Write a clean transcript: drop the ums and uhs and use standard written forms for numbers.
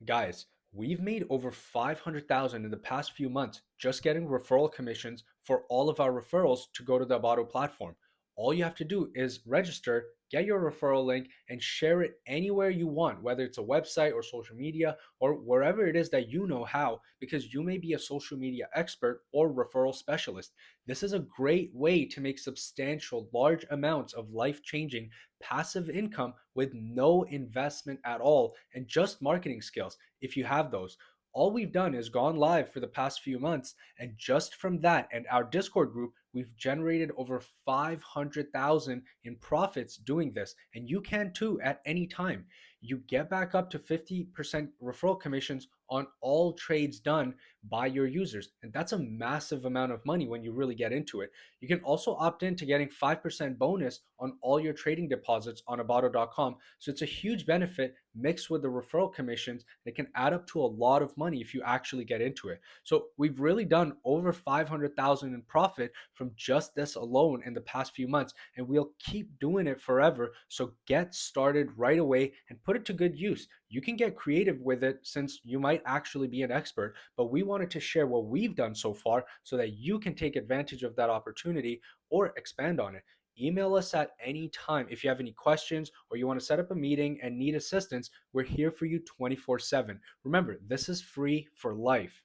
Guys, we've made over 500,000 in the past few months just getting referral commissions for all of our referrals to go to the Avado platform. All you have to do is register, get your referral link, and share it anywhere you want, whether it's a website or social media or wherever it is that you know how, because you may be a social media expert or referral specialist. This is a great way to make substantial, large amounts of life changing passive income with no investment at all and just marketing skills if you have those. All we've done is gone live for the past few months, and just from that and our Discord group, we've generated over 500,000 in profits doing this. And you can too at any time. You get back up to 50% referral commissions on all trades done by your users. And that's a massive amount of money when you really get into it. You can also opt in to getting 5% bonus on all your trading deposits on Abado.com. So it's a huge benefit mixed with the referral commissions. And it can add up to a lot of money if you actually get into it. So we've really done over 500,000 in profit from just this alone in the past few months. And we'll keep doing it forever. So get started right away and put it to good use. You can get creative with it since you might actually be an expert, but we wanted to share what we've done so far so that you can take advantage of that opportunity or expand on it. Email us at any time if you have any questions or you want to set up a meeting and need assistance. We're here for you 24/7. Remember, this is free for life.